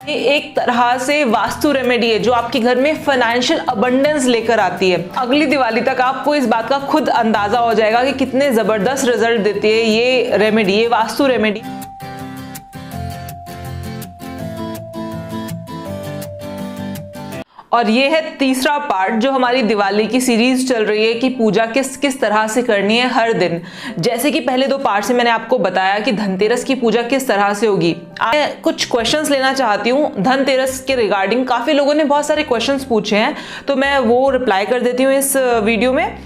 ये एक तरह से वास्तु रेमेडी है जो आपके घर में फाइनेंशियल अबंडेंस लेकर आती है। अगली दिवाली तक आपको इस बात का खुद अंदाजा हो जाएगा कि कितने जबरदस्त रिजल्ट देती है ये रेमेडी, ये वास्तु रेमेडी। और ये है तीसरा पार्ट जो हमारी दिवाली की सीरीज चल रही है कि पूजा किस तरह से करनी है हर दिन। जैसे कि पहले 2 पार्ट से मैंने आपको बताया कि धनतेरस की पूजा किस तरह से होगी। मैं कुछ क्वेश्चंस लेना चाहती हूँ धनतेरस के रिगार्डिंग। काफी लोगों ने बहुत सारे क्वेश्चंस पूछे हैं तो मैं वो रिप्लाई कर देती हूँ इस वीडियो में।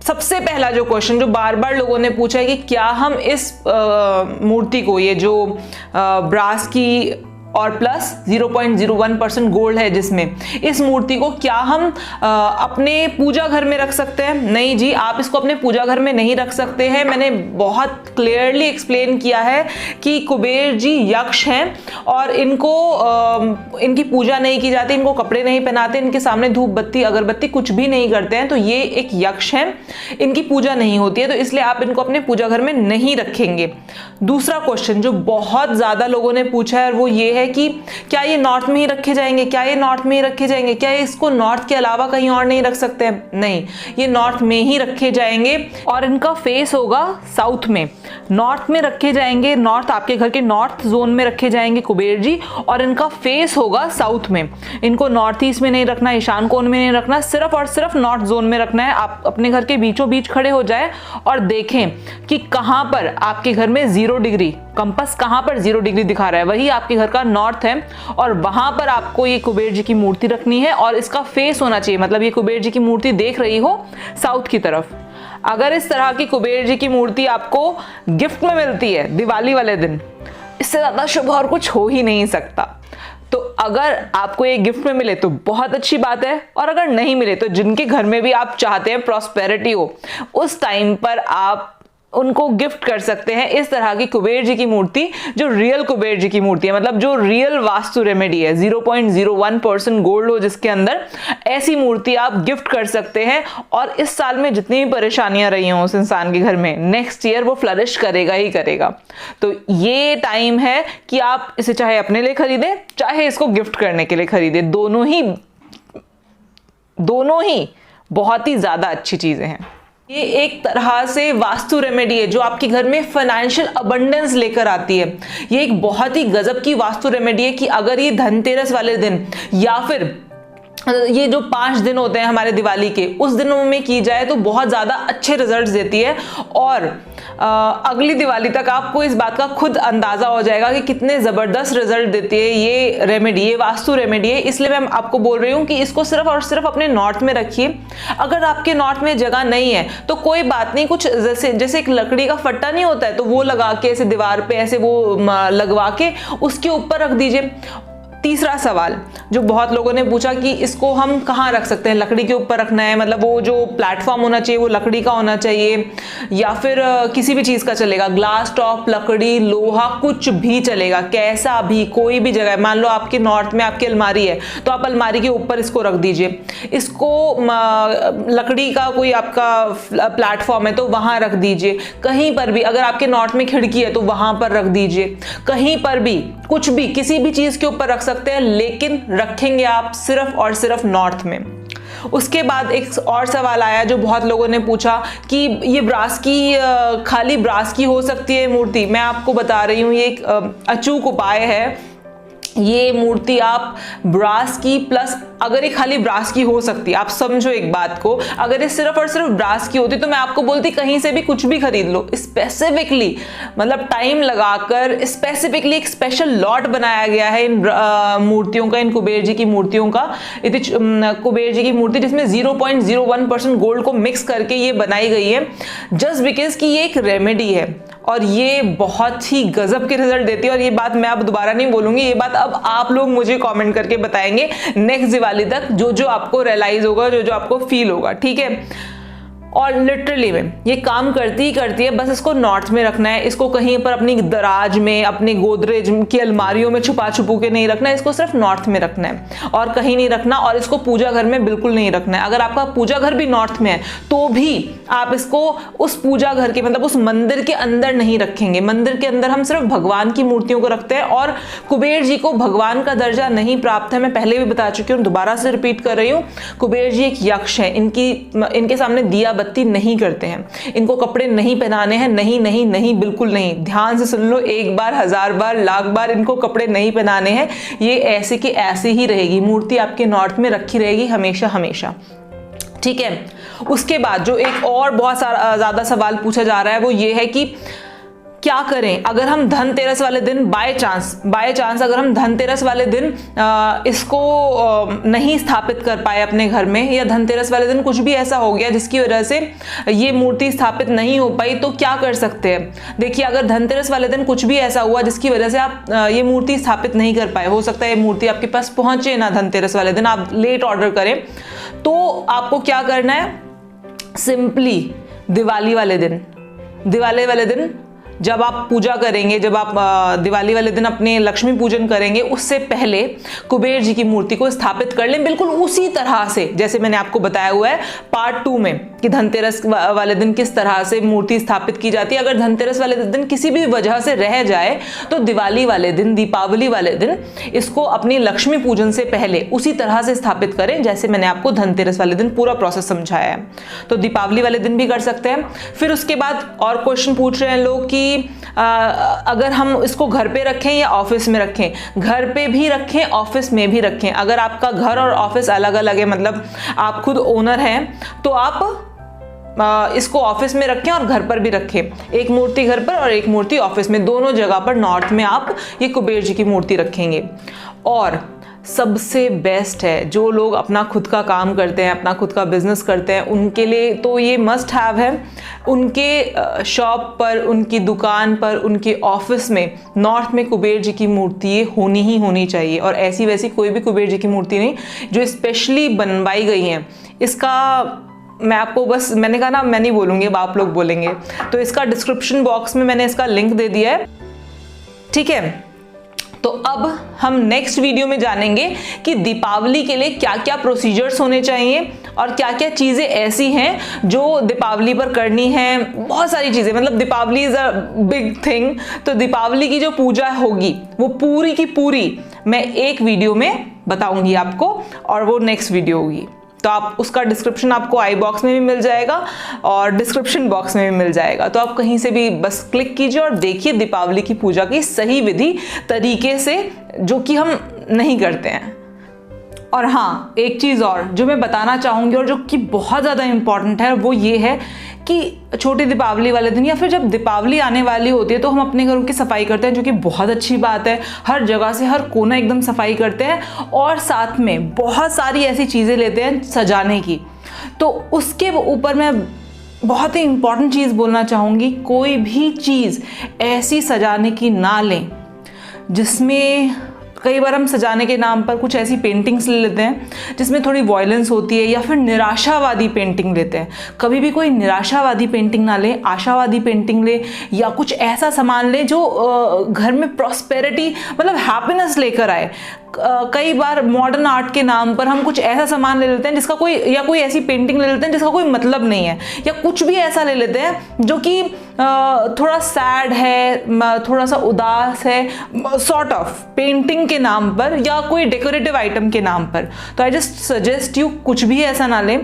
सबसे पहला जो क्वेश्चन जो बार बार लोगों ने पूछा है कि क्या हम इस मूर्ति को, ये जो ब्रास की और प्लस 0.01% गोल्ड है जिसमें, इस मूर्ति को क्या हम अपने पूजा घर में रख सकते हैं? नहीं जी, आप इसको अपने पूजा घर में नहीं रख सकते हैं। मैंने बहुत क्लियरली एक्सप्लेन किया है कि कुबेर जी यक्ष हैं और इनको इनकी पूजा नहीं की जाती, इनको कपड़े नहीं पहनाते, इनके सामने धूप बत्ती अगरबत्ती कुछ भी नहीं करते हैं। तो ये एक यक्ष हैं, इनकी पूजा नहीं होती है, तो इसलिए आप इनको अपने पूजा घर में नहीं रखेंगे। दूसरा क्वेश्चन जो बहुत ज्यादा लोगों ने पूछा है वो ये है कि क्या ये नॉर्थ में ही रखे जाएंगे, क्या ये नॉर्थ में ही रखे जाएंगे, क्या इसको नॉर्थ के अलावा कहीं और नहीं रख सकते हैं? नहीं, ये नॉर्थ में ही रखे जाएंगे और इनका फेस होगा साउथ में। नॉर्थ में रखे जाएंगे, नॉर्थ आपके घर के नॉर्थ जोन में रखे जाएंगे कुबेर जी, और इनका फेस होगा साउथ में। इनको नॉर्थ ईस्ट में नहीं रखना, ईशान कोण में नहीं रखना, सिर्फ और सिर्फ नॉर्थ जोन में रखना है। आप अपने घर के बीचों बीच खड़े हो जाए और देखें कि कहां पर आपके घर में 0 डिग्री, कंपास कहां पर 0 डिग्री दिखा रहा है, वही आपके घर का नॉर्थ है और वहां पर आपको ये कुबेर जी की मूर्ति रखनी है और इसका फेस होना चाहिए, मतलब ये कुबेर जी की मूर्ति देख रही हो साउथ की तरफ। अगर इस तरह की कुबेर जी की मूर्ति आपको गिफ्ट में मिलती है दिवाली वाले दिन, इससे ज्यादा शुभ और कुछ हो ही नहीं सकता। तो अगर आपको ये गिफ्ट में मिले तो बहुत अच्छी बात है, और अगर नहीं मिले तो जिनके घर में भी आप चाहते हैं प्रॉस्पेरिटी हो, उस टाइम पर आप उनको गिफ्ट कर सकते हैं इस तरह की कुबेर जी की मूर्ति जो रियल कुबेर जी की मूर्ति है, मतलब जो रियल वास्तु रेमेडी है, 0.01% गोल्ड हो जिसके अंदर, ऐसी मूर्ति आप गिफ्ट कर सकते हैं। और इस साल में जितनी भी परेशानियां रही हों उस इंसान के घर में, नेक्स्ट ईयर वो फ्लरिश करेगा ही करेगा। तो ये टाइम है कि आप इसे चाहे अपने लिए खरीदें चाहे इसको गिफ्ट करने के लिए खरीदें, दोनों ही बहुत ही ज्यादा अच्छी चीजें हैं। ये एक तरह से वास्तु रेमेडी है जो आपके घर में फाइनेंशियल अबंडेंस लेकर आती है। ये एक बहुत ही गजब की वास्तु रेमेडी है कि अगर ये धनतेरस वाले दिन या फिर ये जो 5 दिन होते हैं हमारे दिवाली के, उस दिनों में की जाए तो बहुत ज्यादा अच्छे रिजल्ट्स देती है। और अगली दिवाली तक आपको इस बात का खुद अंदाजा हो जाएगा कि कितने जबरदस्त रिजल्ट देती है ये रेमेडी, ये वास्तु रेमेडी है। इसलिए मैं आपको बोल रही हूँ कि इसको सिर्फ और सिर्फ अपने नॉर्थ में रखिए। अगर आपके नॉर्थ में जगह नहीं है तो कोई बात नहीं, कुछ जैसे एक लकड़ी का फट्टा नहीं होता है तो वो लगा के ऐसे दीवार पे ऐसे वो लगवा के उसके ऊपर रख दीजिए। तीसरा सवाल जो बहुत लोगों ने पूछा कि इसको हम कहाँ रख सकते हैं, लकड़ी के ऊपर रखना है, मतलब वो जो प्लेटफॉर्म होना चाहिए वो लकड़ी का होना चाहिए या फिर किसी भी चीज़ का चलेगा, ग्लास टॉप, लकड़ी, लोहा, कुछ भी चलेगा, कैसा भी, कोई भी जगह। मान लो आपके नॉर्थ में आपकी अलमारी है तो आप अलमारी के ऊपर इसको रख दीजिए। इसको लकड़ी का कोई आपका प्लेटफॉर्म है तो वहाँ रख दीजिए। कहीं पर भी अगर आपके नॉर्थ में खिड़की है तो वहाँ पर रख दीजिए। कहीं पर भी कुछ भी किसी भी चीज़ के ऊपर रख सकते हैं, लेकिन रखेंगे आप सिर्फ और सिर्फ नॉर्थ में। उसके बाद एक और सवाल आया जो बहुत लोगों ने पूछा कि ये ब्रास की, खाली ब्रास की हो सकती है मूर्ति। मैं आपको बता रही हूँ ये एक अचूक उपाय है। ये मूर्ति आप ब्रास की प्लस, अगर ये खाली ब्रास की हो सकती है, आप समझो एक बात को, अगर ये सिर्फ और सिर्फ ब्रास की होती तो मैं आपको बोलती कहीं से भी कुछ भी खरीद लो। स्पेसिफिकली मतलब टाइम लगाकर स्पेसिफिकली एक स्पेशल लॉट बनाया गया है इन मूर्तियों का, इन कुबेर जी की मूर्तियों का। कुबेर जी की मूर्ति जिसमें 0.01% गोल्ड को मिक्स करके ये बनाई गई है, जस्ट बिकॉज कि ये एक रेमेडी है और ये बहुत ही गजब के रिजल्ट देती है। और ये बात मैं अब दोबारा नहीं बोलूंगी, ये बात अब आप लोग मुझे कमेंट करके बताएंगे नेक्स्ट दिवाली तक, जो जो आपको रियलाइज होगा, जो जो आपको फील होगा, ठीक है। और लिटरली में ये काम करती ही करती है। बस इसको नॉर्थ में रखना है, इसको कहीं पर अपनी दराज में, अपने गोदरेज की अलमारियों में छुपा छुपू के नहीं रखना है, इसको सिर्फ नॉर्थ में रखना है और कहीं नहीं रखना। और इसको पूजा घर में बिल्कुल नहीं रखना है। अगर आपका पूजा घर भी नॉर्थ में है तो भी आप इसको उस पूजा घर के मतलब उस मंदिर के अंदर नहीं रखेंगे। मंदिर के अंदर हम सिर्फ भगवान की मूर्तियों को रखते हैं और कुबेर जी को भगवान का दर्जा नहीं प्राप्त है। मैं पहले भी बता चुकी हूँ, दोबारा से रिपीट कर रही हूँ, कुबेर जी एक यक्ष है। इनके सामने दिया बत्ती नहीं करते हैं, इनको कपड़े नहीं पहनाने हैं, नहीं नहीं नहीं, बिल्कुल नहीं। ध्यान से सुन लो, एक बार, 1000 बार, लाख बार इनको कपड़े नहीं पहनाने हैं। ये ऐसे की ऐसे ही रहेगी, मूर्ति आपके नॉर्थ में रखी रहेगी हमेशा हमेशा, ठीक है। उसके बाद जो एक और बहुत ज्यादा सवाल पूछा जा रहा है वो ये है कि क्या करें अगर हम धनतेरस वाले दिन बाय चांस अगर हम धनतेरस वाले दिन इसको नहीं स्थापित कर पाए अपने घर में, या धनतेरस वाले दिन कुछ भी ऐसा हो गया जिसकी वजह से ये मूर्ति स्थापित नहीं हो पाई, तो क्या कर सकते हैं। देखिए, अगर धनतेरस वाले दिन कुछ भी ऐसा हुआ जिसकी वजह से आप ये मूर्ति स्थापित नहीं कर पाए, हो सकता है ये मूर्ति आपके पास पहुंचे ना धनतेरस वाले दिन, आप लेट ऑर्डर करें, तो आपको क्या करना है, सिंपली दिवाली वाले दिन जब आप पूजा करेंगे, जब आप दिवाली वाले दिन अपने लक्ष्मी पूजन करेंगे, उससे पहले कुबेर जी की मूर्ति को स्थापित कर लें, बिल्कुल उसी तरह से जैसे मैंने आपको बताया हुआ है पार्ट 2 में कि धनतेरस वाले दिन किस तरह से मूर्ति स्थापित की जाती है। अगर धनतेरस वाले दिन किसी भी वजह से रह जाए तो दिवाली वाले दिन, दीपावली वाले दिन इसको अपनी लक्ष्मी पूजन से पहले उसी तरह से स्थापित करें जैसे मैंने आपको धनतेरस वाले दिन पूरा प्रोसेस समझाया है। तो दीपावली वाले दिन भी कर सकते हैं। फिर उसके बाद और क्वेश्चन पूछ रहे हैं लोग कि अगर हम इसको घर पे रखें या ऑफिस में रखें। घर पे भी रखें, ऑफिस में भी रखें। अगर आपका घर और ऑफिस अलग अलग है, मतलब आप खुद ओनर हैं, तो आप इसको ऑफिस में रखें और घर पर भी रखें। एक मूर्ति घर पर और एक मूर्ति ऑफिस में, दोनों जगह पर नॉर्थ में आप ये कुबेर जी की मूर्ति रखेंगे। और सबसे बेस्ट है जो लोग अपना खुद का काम करते हैं, अपना खुद का बिजनेस करते हैं, उनके लिए तो ये मस्ट हैव है। उनके शॉप पर, उनकी दुकान पर, उनके ऑफिस में नॉर्थ में कुबेर जी की मूर्ति होनी ही होनी चाहिए। और ऐसी वैसी कोई भी कुबेर जी की मूर्ति नहीं, जो स्पेशली बनवाई गई हैं। इसका मैं आपको बस, मैंने कहा ना, मैं नहीं बोलूँगी, अब आप लोग बोलेंगे, तो इसका डिस्क्रिप्शन बॉक्स में मैंने इसका लिंक दे दिया है, ठीक है। तो अब हम नेक्स्ट वीडियो में जानेंगे कि दीपावली के लिए क्या क्या प्रोसीजर्स होने चाहिए और क्या क्या चीज़ें ऐसी हैं जो दीपावली पर करनी है। बहुत सारी चीज़ें, मतलब Deepavali is a big thing. तो दीपावली की जो पूजा होगी वो पूरी की पूरी मैं एक वीडियो में बताऊंगी आपको, और वो नेक्स्ट वीडियो होगी। तो आप उसका डिस्क्रिप्शन आपको आई बॉक्स में भी मिल जाएगा और डिस्क्रिप्शन बॉक्स में भी मिल जाएगा। तो आप कहीं से भी बस क्लिक कीजिए और देखिए दीपावली की पूजा की सही विधि तरीके से, जो कि हम नहीं करते हैं। और हाँ, एक चीज़ और जो मैं बताना चाहूँगी और जो कि बहुत ज़्यादा इम्पॉर्टेंट है, वो ये है कि छोटी दीपावली वाले दिन या फिर जब दीपावली आने वाली होती है तो हम अपने घरों की सफाई करते हैं, जो कि बहुत अच्छी बात है। हर जगह से हर कोना एकदम सफाई करते हैं और साथ में बहुत सारी ऐसी चीज़ें लेते हैं सजाने की। तो उसके ऊपर मैं बहुत ही इम्पॉर्टेंट चीज़ बोलना चाहूँगी, कोई भी चीज़ ऐसी सजाने की ना लें जिसमें, कई बार हम सजाने के नाम पर कुछ ऐसी पेंटिंग्स ले लेते हैं जिसमें थोड़ी वॉयलेंस होती है, या फिर निराशावादी पेंटिंग लेते हैं। कभी भी कोई निराशावादी पेंटिंग ना ले, आशावादी पेंटिंग ले, या कुछ ऐसा सामान ले जो घर में प्रॉस्पेरिटी, मतलब हैप्पीनेस लेकर आए। कई बार मॉडर्न आर्ट के नाम पर हम कुछ ऐसा सामान ले लेते हैं जिसका कोई, या कोई ऐसी पेंटिंग ले लेते हैं जिसका कोई मतलब नहीं है, या कुछ भी ऐसा ले लेते हैं जो कि थोड़ा सैड है, थोड़ा सा उदास है, सॉर्ट ऑफ पेंटिंग के नाम पर या कोई डेकोरेटिव आइटम के नाम पर। तो आई जस्ट सजेस्ट यू कुछ भी ऐसा ना लें।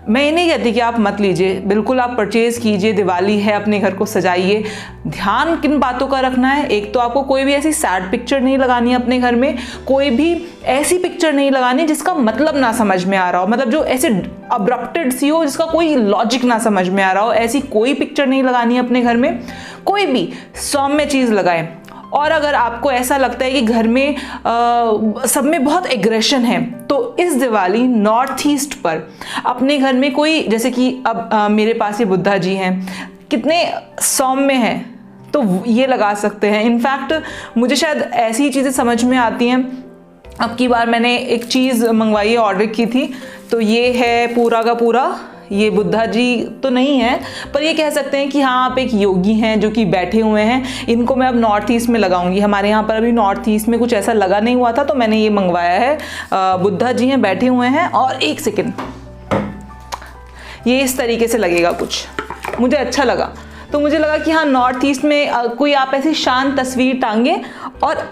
मैं ये नहीं कहती कि आप मत लीजिए, बिल्कुल आप परचेज कीजिए, दिवाली है, अपने घर को सजाइए। ध्यान किन बातों का रखना है, एक तो आपको कोई भी ऐसी सैड पिक्चर नहीं लगानी है अपने घर में, कोई भी ऐसी पिक्चर नहीं लगानी जिसका मतलब ना समझ में आ रहा हो, मतलब जो ऐसे अब्रप्टेड सी हो, जिसका कोई लॉजिक ना समझ में आ रहा हो, ऐसी कोई पिक्चर नहीं लगानी है अपने घर में। कोई भी सौम्य चीज़ लगाएं। और अगर आपको ऐसा लगता है कि घर में सब में बहुत एग्रेशन है, तो इस दिवाली नॉर्थ ईस्ट पर अपने घर में कोई, जैसे कि अब मेरे पास ये बुद्धा जी हैं, कितने सौम्य हैं, तो ये लगा सकते हैं। इनफैक्ट मुझे शायद ऐसी चीज़ें समझ में आती हैं। अब की बार मैंने एक चीज़ मंगवाई है, ऑर्डर की थी, तो ये है पूरा का पूरा ये बुद्धा जी तो नहीं है, पर ये कह सकते हैं कि हाँ आप एक योगी हैं जो कि बैठे हुए हैं। इनको मैं अब नॉर्थ ईस्ट में लगाऊंगी। हमारे यहाँ पर अभी नॉर्थ ईस्ट में कुछ ऐसा लगा नहीं हुआ था तो मैंने ये मंगवाया है। बुद्धा जी हैं, बैठे हुए हैं, और एक सेकेंड, ये इस तरीके से लगेगा कुछ, मुझे अच्छा लगा। तो मुझे लगा कि हाँ नॉर्थ ईस्ट में कोई आप ऐसी शांत तस्वीर टांगे और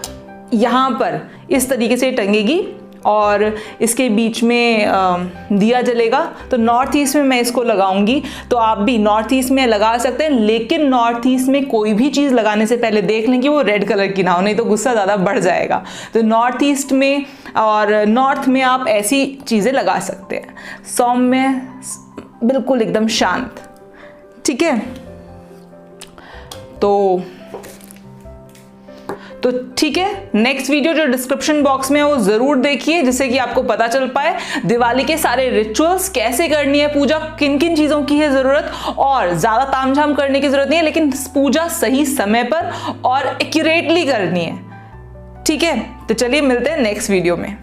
यहाँ पर इस तरीके से टंगेगी और इसके बीच में दिया जलेगा। तो नॉर्थ ईस्ट में मैं इसको लगाऊंगी। तो आप भी नॉर्थ ईस्ट में लगा सकते हैं, लेकिन नॉर्थ ईस्ट में कोई भी चीज़ लगाने से पहले देख लें कि वो रेड कलर की ना हो, नहीं तो गुस्सा ज़्यादा बढ़ जाएगा। तो नॉर्थ ईस्ट में और नॉर्थ में आप ऐसी चीज़ें लगा सकते हैं, सौम्य, बिल्कुल एकदम शांत। ठीक है, तो ठीक है, नेक्स्ट वीडियो जो डिस्क्रिप्शन बॉक्स में है वो जरूर देखिए, जिससे कि आपको पता चल पाए दिवाली के सारे रिचुअल्स कैसे करनी है, पूजा किन किन चीजों की है जरूरत, और ज्यादा तामझाम करने की जरूरत नहीं है, लेकिन पूजा सही समय पर और एक्यूरेटली करनी है। ठीक है, तो चलिए मिलते हैं नेक्स्ट वीडियो में।